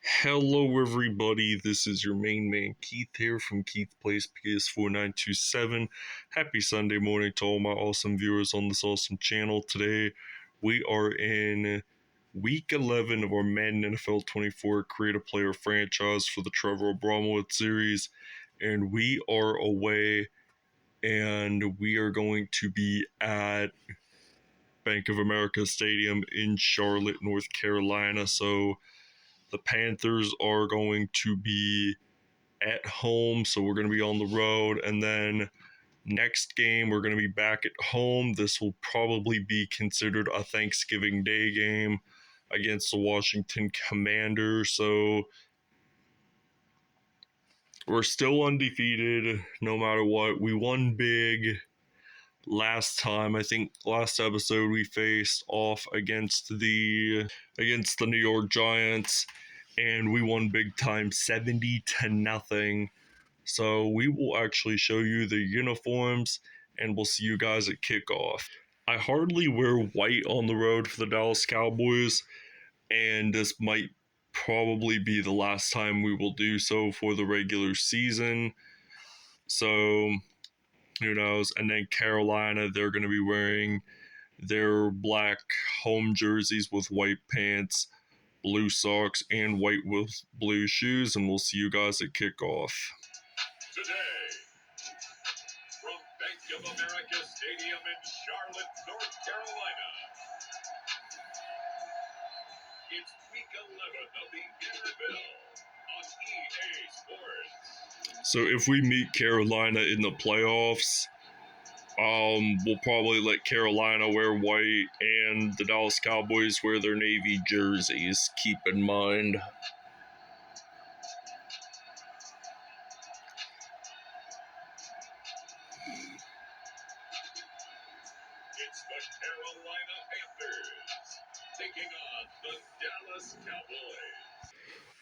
Hello everybody, this is your main man Keith here from Keith Plays PS4927. Happy Sunday morning to all my awesome viewers on this awesome channel. Today we are in week 11 of our Madden NFL 24 Create a Player franchise for the Trevor Abramowicz series, and we are away and we are going to be at Bank of America Stadium in Charlotte, North Carolina. So the Panthers are going to be at home, so we're going to be on the road. And then next game, we're going to be back at home. This will probably be considered a Thanksgiving Day game against the Washington Commanders. So we're still undefeated no matter what. We won big last time. I think last episode we faced off against the New York Giants, and we won big time, 70-0. So we will actually show you the uniforms, and we'll see you guys at kickoff. I hardly wear white on the road for the Dallas Cowboys, and this might probably be the last time we will do so for the regular season. So who knows? And then Carolina, they're going to be wearing their black home jerseys with white pants, blue socks, and white with blue shoes, and we'll see you guys at kickoff. Today, from Bank of America Stadium in Charlotte, North Carolina, it's week 11 of the NFL on EA Sports. So if we meet Carolina in the playoffs, we'll probably let Carolina wear white and the Dallas Cowboys wear their navy jerseys. Keep in mind. It's the Carolina Panthers taking on the Dallas Cowboys.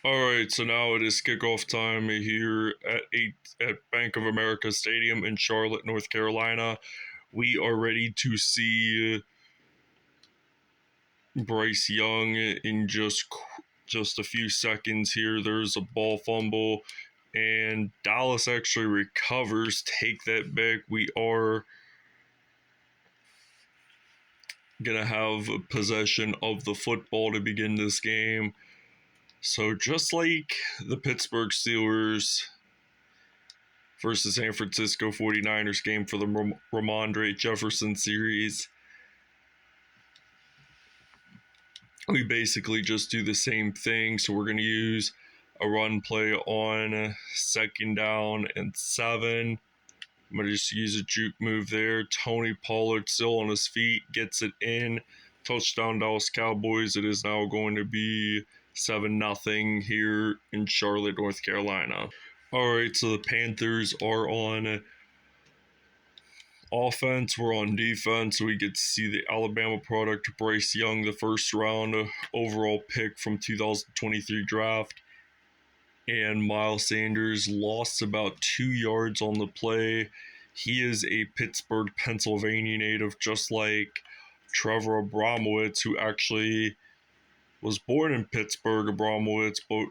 Alright, so now it is kickoff time here at Bank of America Stadium in Charlotte, North Carolina. We are ready to see Bryce Young in just a few seconds here. There's a ball fumble, and Dallas actually recovers. Take that back. We are gonna have possession of the football to begin this game. So just like the Pittsburgh Steelers versus San Francisco 49ers game for the Ramondre Jefferson series, we basically just do the same thing. So we're going to use a run play on 2nd down and 7. I'm going to just use a juke move there. Tony Pollard still on his feet, gets it in. Touchdown Dallas Cowboys. It is now going to be 7-0 here in Charlotte, North Carolina. Alright, so the Panthers are on offense, we're on defense. We get to see the Alabama product, Bryce Young, the first round overall pick from 2023 draft. And Miles Sanders lost about 2 yards on the play. He is a Pittsburgh, Pennsylvania native, just like Trevor Abramowicz, who actually was born in Pittsburgh. Abramowicz but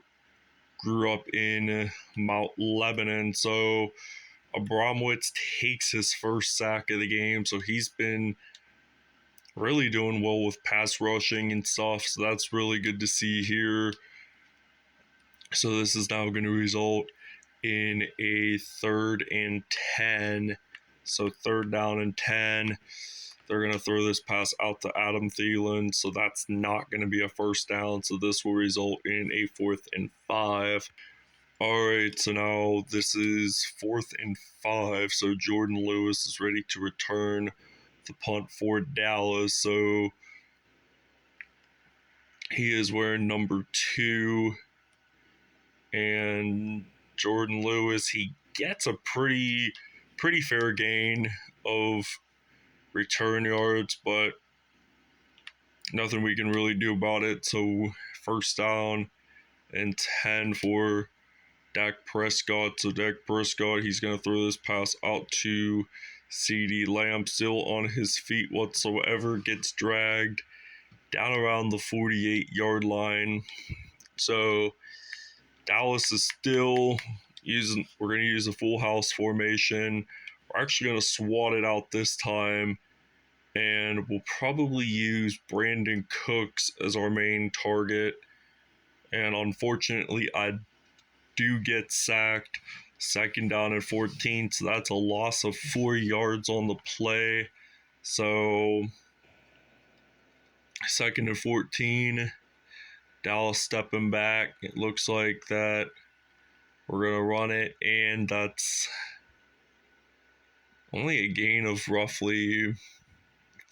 grew up in Mount Lebanon. So Abramowicz takes his first sack of the game, so he's been really doing well with pass rushing and stuff, so that's really good to see here. So this is now going to result in a 3rd and 10. So 3rd down and 10. They're going to throw this pass out to Adam Thielen, so that's not going to be a first down, so this will result in a 4th and 5. Alright, so now this is 4th and 5, so Jordan Lewis is ready to return the punt for Dallas. So he is wearing number 2, and Jordan Lewis, he gets a pretty fair gain of return yards, but nothing we can really do about it. So 1st down and 10 for Dak Prescott. So Dak Prescott, he's going to throw this pass out to CeeDee Lamb, still on his feet whatsoever, gets dragged down around the 48-yard line. So Dallas is still we're going to use a full house formation. We're actually going to swat it out this time, and we'll probably use Brandon Cooks as our main target. And unfortunately, I do get sacked. 2nd down and 14, so that's a loss of 4 yards on the play. So 2nd and 14, Dallas stepping back. It looks like that we're going to run it, and that's only a gain of roughly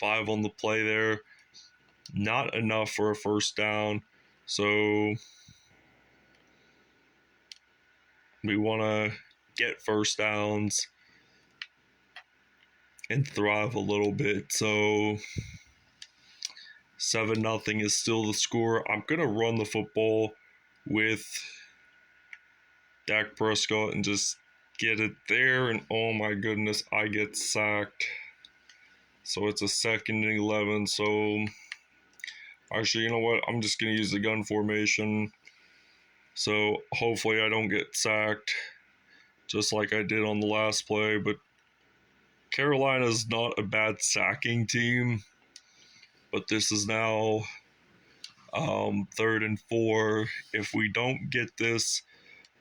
5 on the play there. Not enough for a first down. So we want to get first downs and thrive a little bit. So 7-0 is still the score. I'm going to run the football with Dak Prescott and just get it there. And oh my goodness, I get sacked. So it's a 2nd and 11. So actually, you know what? I'm just going to use the gun formation. So hopefully I don't get sacked just like I did on the last play. But Carolina's not a bad sacking team. But this is now 3rd and 4. If we don't get this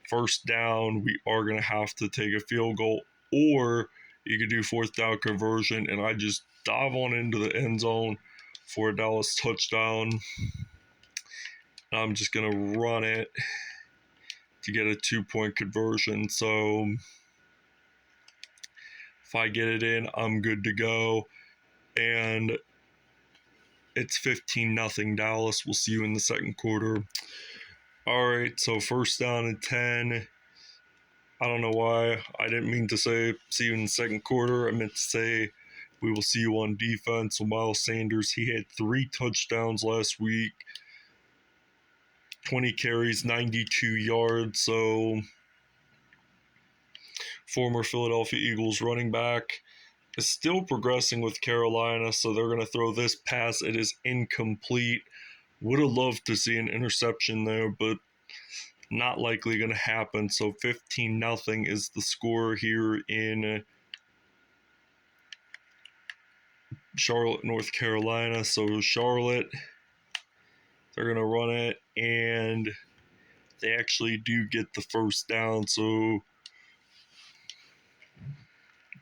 first down, we are going to have to take a field goal, or you could do 4th down conversion, and I just dive on into the end zone for a Dallas touchdown. I'm just going to run it to get a 2-point conversion. So if I get it in, I'm good to go. And it's 15-0 Dallas. We'll see you in the second quarter. All right, so 1st down and 10. I don't know why. I didn't mean to say see you in the second quarter. I meant to say we will see you on defense. So Miles Sanders, he had 3 touchdowns last week. 20 carries, 92 yards. So former Philadelphia Eagles running back is still progressing with Carolina. So they're going to throw this pass. It is incomplete. Would have loved to see an interception there, but not likely going to happen. So 15-0 is the score here in Charlotte, North Carolina. So Charlotte, they're going to run it, and they actually do get the first down. So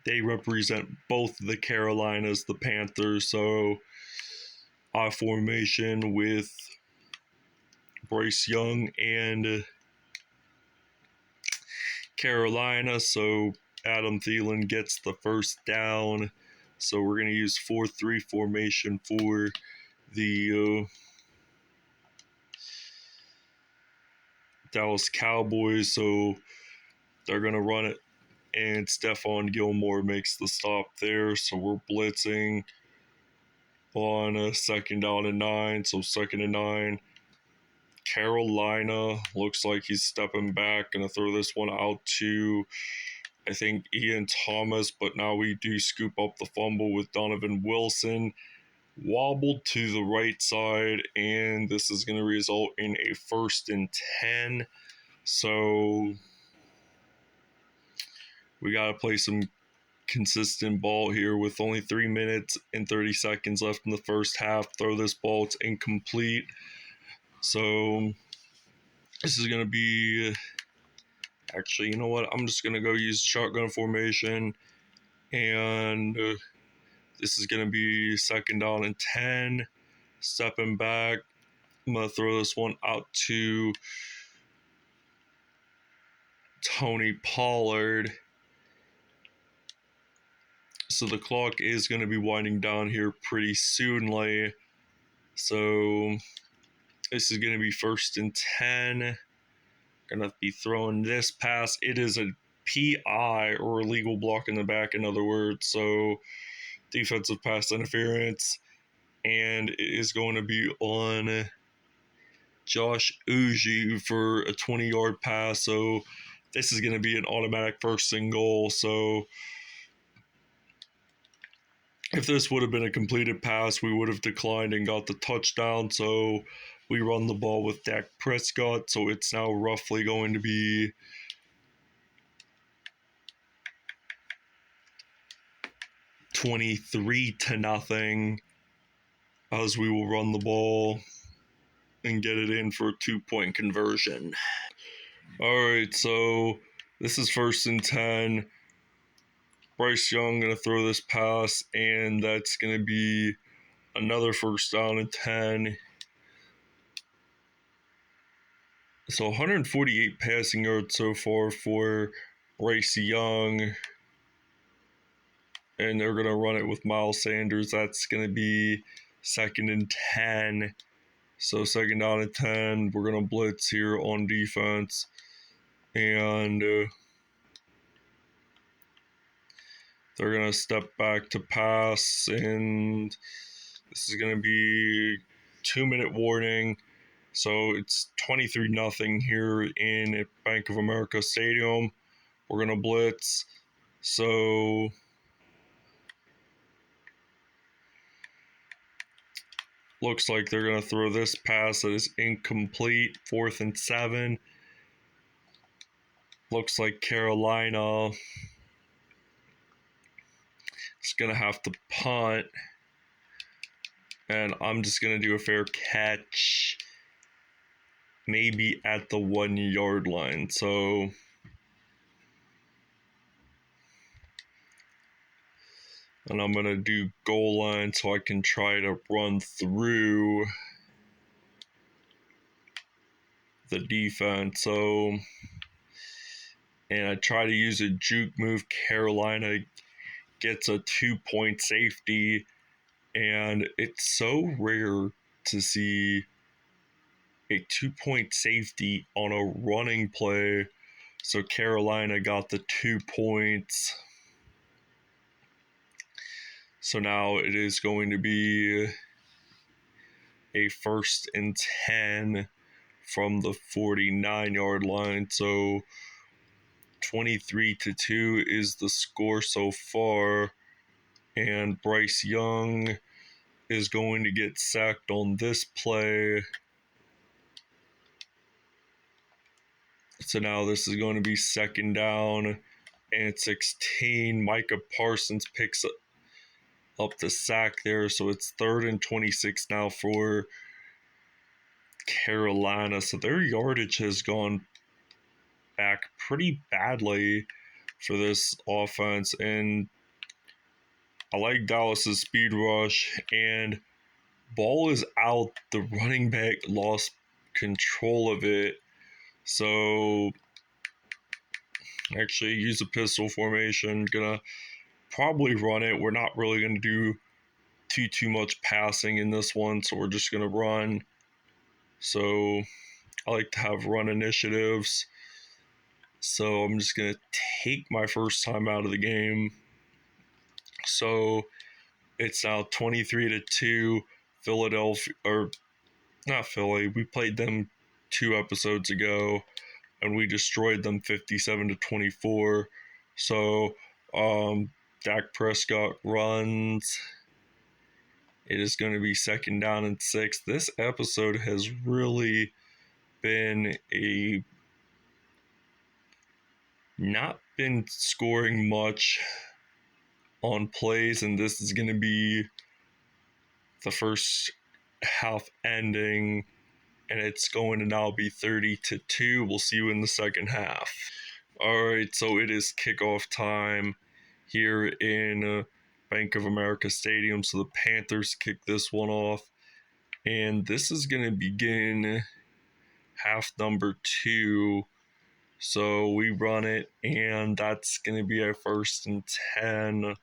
they represent both the Carolinas, the Panthers. So I formation with Bryce Young and Carolina. So Adam Thielen gets the first down. So we're going to use 4-3 formation for the Dallas Cowboys. So they're going to run it, and Stephon Gilmore makes the stop there. So we're blitzing on a 2nd down and 9. So 2nd and 9. Carolina looks like he's stepping back. Going to throw this one out to, I think, Ian Thomas. But now we do scoop up the fumble with Donovan Wilson. Wobbled to the right side, and this is going to result in a 1st and 10. So we got to play some consistent ball here with only 3 minutes and 30 seconds left in the first half. Throw this ball, it's incomplete. So this is going to be, actually, you know what? I'm just going to go use shotgun formation, and this is going to be 2nd down and 10. Stepping back. I'm going to throw this one out to Tony Pollard. So the clock is going to be winding down here pretty soonly. So this is going to be 1st and 10. Going to be throwing this pass. It is a PI, or illegal block in the back, in other words. So defensive pass interference. And it is going to be on Josh Uji for a 20-yard pass. So this is going to be an automatic 1st and goal. So if this would have been a completed pass, we would have declined and got the touchdown. So We run the ball with Dak Prescott, so it's now roughly going to be 23-0, as we will run the ball and get it in for a 2-point conversion. Alright, so this is 1st and 10. Bryce Young going to throw this pass, and that's going to be another 1st down and 10. So 148 passing yards so far for Bryce Young. And they're going to run it with Miles Sanders. That's going to be 2nd and 10. So 2nd down and 10. We're going to blitz here on defense. And they're going to step back to pass. And this is going to be 2-minute warning. So it's 23-0 here in Bank of America Stadium. We're going to blitz. So looks like they're going to throw this pass that is incomplete. 4th and 7. Looks like Carolina is going to have to punt. And I'm just going to do a fair catch. Maybe at the 1-yard line. So and I'm going to do goal line so I can try to run through the defense. So, and I try to use a juke move. Carolina gets a 2-point safety, and it's so rare to see a 2-point safety on a running play. So Carolina got the 2 points. So now it is going to be a 1st and 10 from the 49-yard line. So 23-2 is the score so far. And Bryce Young is going to get sacked on this play. So now this is going to be 2nd down and 16. Micah Parsons picks up the sack there. So it's 3rd and 26 now for Carolina. So their yardage has gone back pretty badly for this offense. And I like Dallas's speed rush. And ball is out. The running back lost control of it. So actually use a pistol formation. Gonna probably run it. We're not really gonna do too much passing in this one, so we're just gonna run. So I like to have run initiatives. So I'm just gonna take my first time out of the game. So it's now 23-2. Philadelphia, or not Philly. We played them 2 episodes ago, and we destroyed them 57-24. So Dak Prescott runs. It is going to be 2nd down and 6. This episode has really been not been scoring much on plays, and this is going to be the first half ending, and it's going to now be 30-2. We'll see you in the second half. All right, so it is kickoff time here in Bank of America Stadium. So the Panthers kick this one off, and this is going to begin half number 2. So we run it, and that's going to be our 1st and 10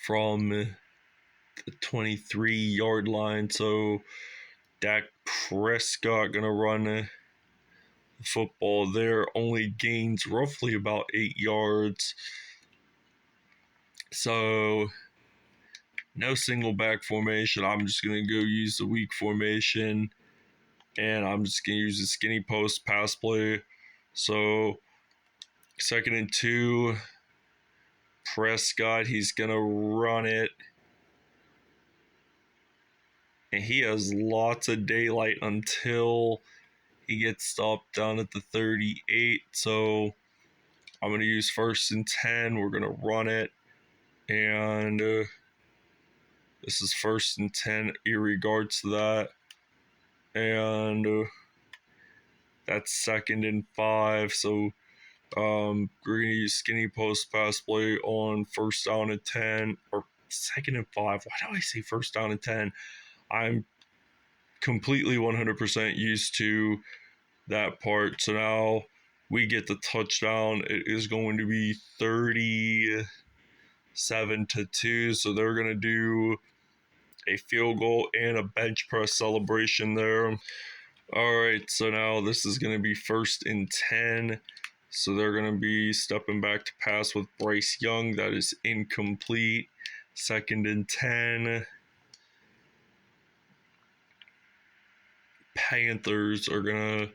from the 23-yard line. So Dak Prescott going to run the football there. Only gains roughly about 8 yards. So no single back formation. I'm just going to go use the weak formation. And I'm just going to use the skinny post pass play. So 2nd and 2. Prescott, he's going to run it. and he has lots of daylight until he gets stopped down at the 38. So I'm going to use 1st and 10. We're going to run it. And this is 1st and 10 in regards to that. And that's 2nd and 5. So we're going to use skinny post pass play on 1st down and 10. Or 2nd and 5. Why do I say 1st down and 10? I'm completely 100% used to that part. So now we get the touchdown. It is going to be 37-2. So they're going to do a field goal and a bench press celebration there. All right, so now this is going to be 1st and 10. So they're going to be stepping back to pass with Bryce Young. That is incomplete. 2nd and 10. Panthers are going to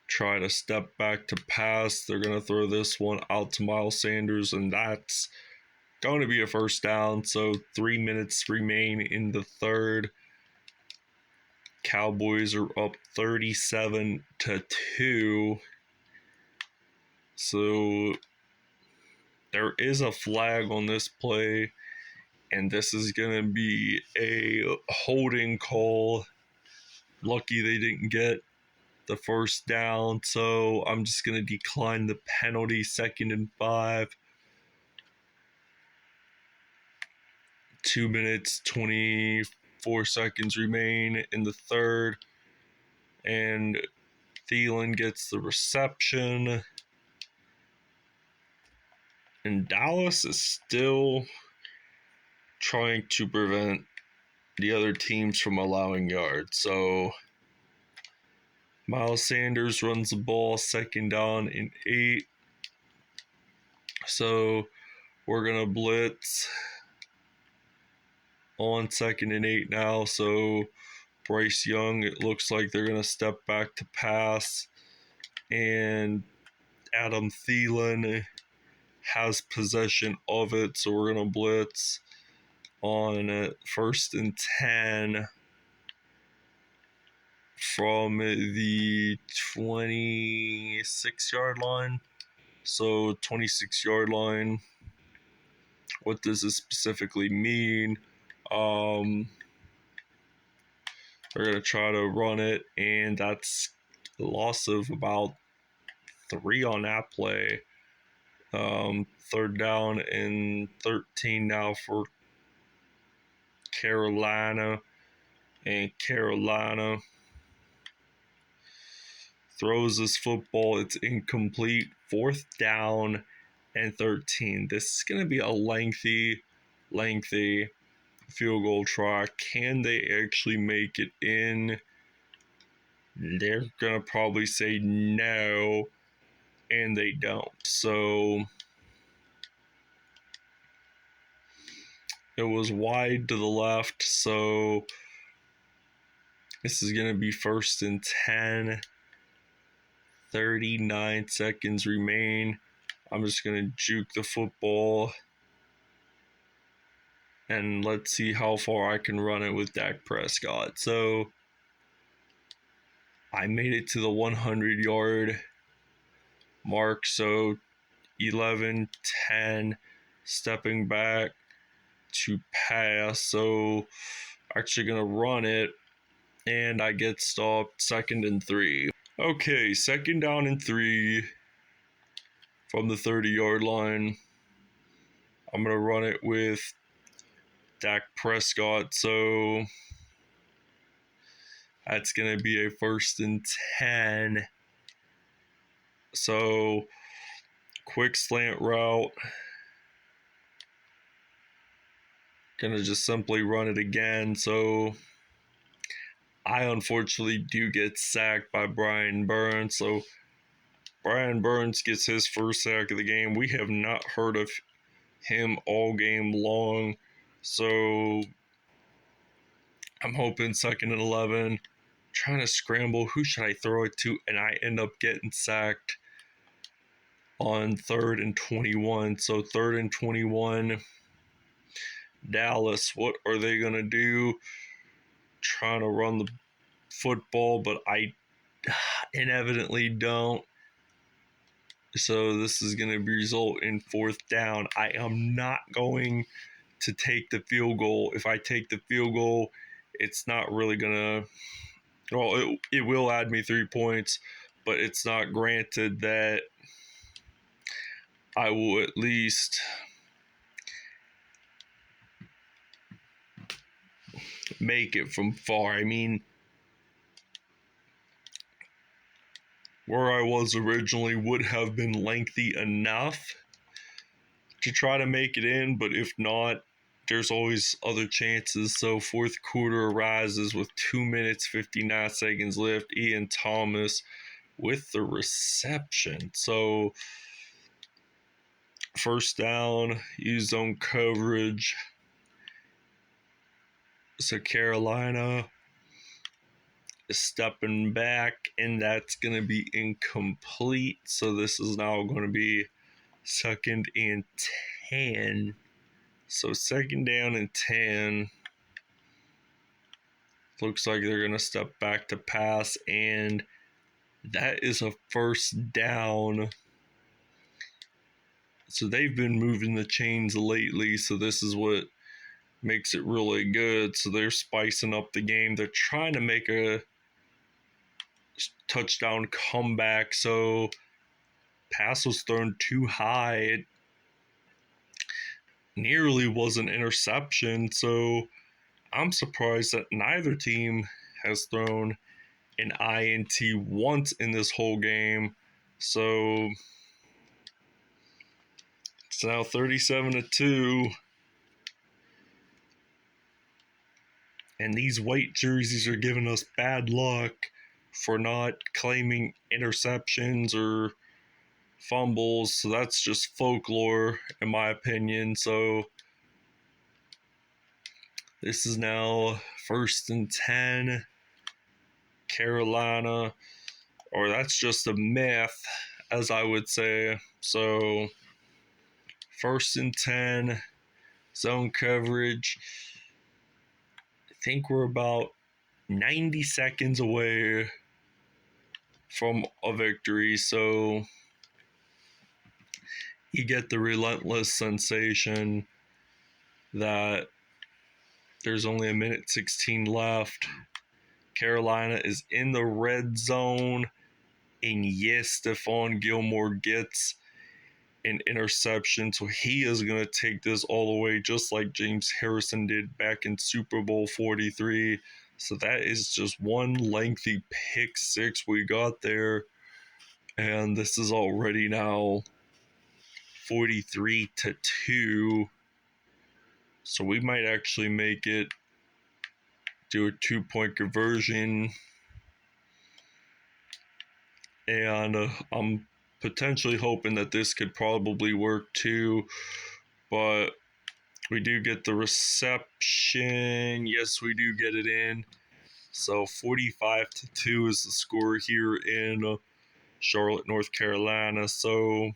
try to step back to pass. They're going to throw this one out to Miles Sanders, and that's going to be a 1st down. So 3 minutes remain in the 3rd. Cowboys are up 37-2. So there is a flag on this play, and this is going to be a holding call. Lucky they didn't get the 1st down, so I'm just going to decline the penalty. 2nd and 5. 2 minutes, 24 seconds remain in the 3rd, and Thielen gets the reception. And Dallas is still trying to prevent the other teams from allowing yards. So Miles Sanders runs the ball, 2nd down and 8. So we're going to blitz on 2nd and 8 now. So Bryce Young, it looks like they're going to step back to pass. And Adam Thielen has possession of it. So we're going to blitz on 1st and 10 from the 26-yard line. So 26-yard line. What does this specifically mean? They're going to try to run it, and that's a loss of about 3 on that play. 3rd down and 13 now for Carolina. And Carolina throws this football. It's incomplete. 4th down and 13. This is going to be a lengthy field goal try. Can they actually make it in? They're going to probably say no, and they don't. So it was wide to the left, so this is going to be 1st and 10. 39 seconds remain. I'm just going to juke the football, and let's see how far I can run it with Dak Prescott. So I made it to the 100-yard mark. So 11-10, stepping back to pass. So actually going to run it, and I get stopped. 2nd and 3. Okay, 2nd down and 3 from the 30-yard line. I'm going to run it with Dak Prescott. So that's going to be a 1st and 10. So quick slant route. Going to just simply run it again. So I unfortunately do get sacked by Brian Burns. So Brian Burns gets his 1st sack of the game. We have not heard of him all game long. So I'm hoping 2nd and 11. Trying to scramble. Who should I throw it to? And I end up getting sacked on 3rd and 21. So 3rd and 21. Dallas, what are they going to do? trying to run the football, but I inevitably don't. So this is going to result in 4th down. I am not going to take the field goal. If I take the field goal, it's not really going to, well, it will add me 3 points, but it's not granted that I will at least make it from far. I mean, where I was originally would have been lengthy enough to try to make it in, but if not, there's always other chances. So 4th quarter arises with 2 minutes 59 seconds left. Ian Thomas with the reception. So 1st down, use zone coverage. So Carolina is stepping back, and that's going to be incomplete. So this is now going to be 2nd and 10. So 2nd down and 10. Looks like they're going to step back to pass, and that is a 1st down. So they've been moving the chains lately, so this is what makes it really good. So they're spicing up the game. They're trying to make a touchdown comeback. So pass was thrown too high. It nearly was an interception. So I'm surprised that neither team has thrown an INT once in this whole game. So it's now 37-2. And these white jerseys are giving us bad luck for not claiming interceptions or fumbles. So that's just folklore, in my opinion. So this is now 1st and 10. Carolina, or that's just a myth, as I would say. So 1st and 10, zone coverage. I think we're about 90 seconds away from a victory. So you get the relentless sensation that there's only 1:16 left. Carolina is in the red zone, and yes, Stephon Gilmore gets an interception, so he is going to take this all the way, just like James Harrison did back in Super Bowl 43. So that is just one lengthy pick six we got there, and this is already now 43-2. So we might actually make it, do a 2-point conversion, and I'm potentially hoping that this could probably work too, but we do get the reception. Yes, we do get it in. So 45-2 is the score here in Charlotte, North Carolina. So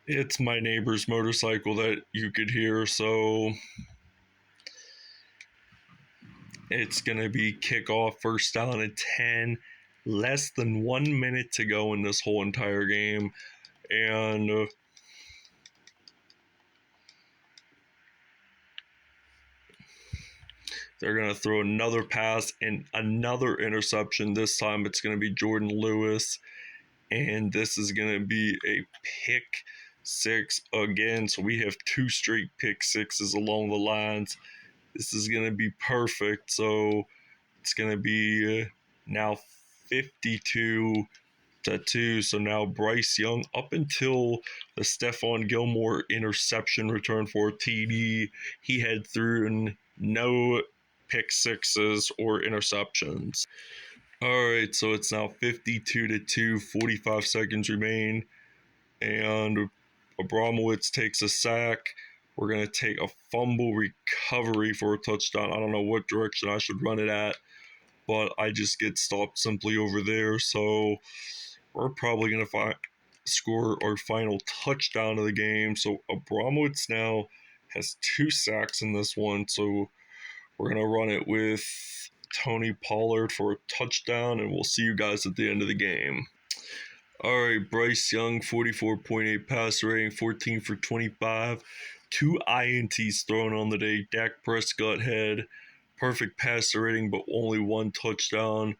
it's my neighbor's motorcycle that you could hear. So it's going to be kickoff, 1st down and 10. Less than 1 minute to go in this whole entire game. And they're going to throw another pass and another interception. This time it's going to be Jordan Lewis. And this is going to be a pick six again. So we have 2 straight pick sixes along the lines. This is going to be perfect. So it's going to be now 52-2. So now Bryce Young, up until the Stephon Gilmore interception return for a TD, he had thrown no pick sixes or interceptions. All right, so it's now 52-2, 45 seconds remain, and Abramowicz takes a sack. We're going to take a fumble recovery for a touchdown. I don't know what direction I should run it at, but I just get stopped simply over there. So we're probably going to score our final touchdown of the game. So Abramowicz now has 2 sacks in this one. So we're going to run it with Tony Pollard for a touchdown, and we'll see you guys at the end of the game. All right, Bryce Young, 44.8 passer rating, 14 for 25. 2 INTs thrown on the day. Dak Prescott had perfect passer rating, but only 1 touchdown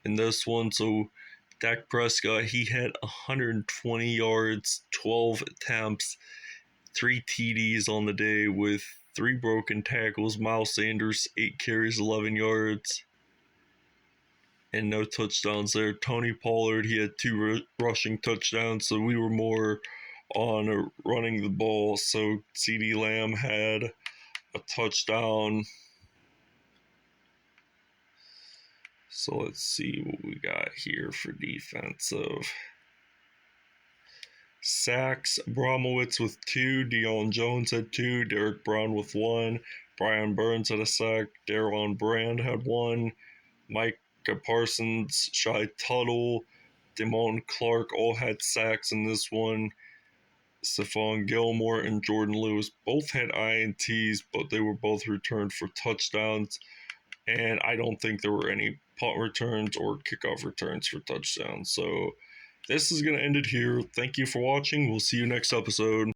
in this one. So Dak Prescott, he had 120 yards, 12 attempts, 3 TDs on the day with 3 broken tackles. Miles Sanders, 8 carries, 11 yards, and no touchdowns there. Tony Pollard, he had 2 rushing touchdowns, so we were more on running the ball. So CeeDee Lamb had a touchdown. So let's see what we got here for defensive. Sacks, Abramowicz with 2, Deion Jones had 2, Derek Brown with 1, Brian Burns had a sack, Daron Brand had 1, Micah Parsons, Shy Tuttle, Damone Clark all had sacks in this one. Stephon Gilmore and Jordan Lewis both had INTs, but they were both returned for touchdowns. And I don't think there were any punt returns or kickoff returns for touchdowns. So this is going to end it here. Thank you for watching. We'll see you next episode.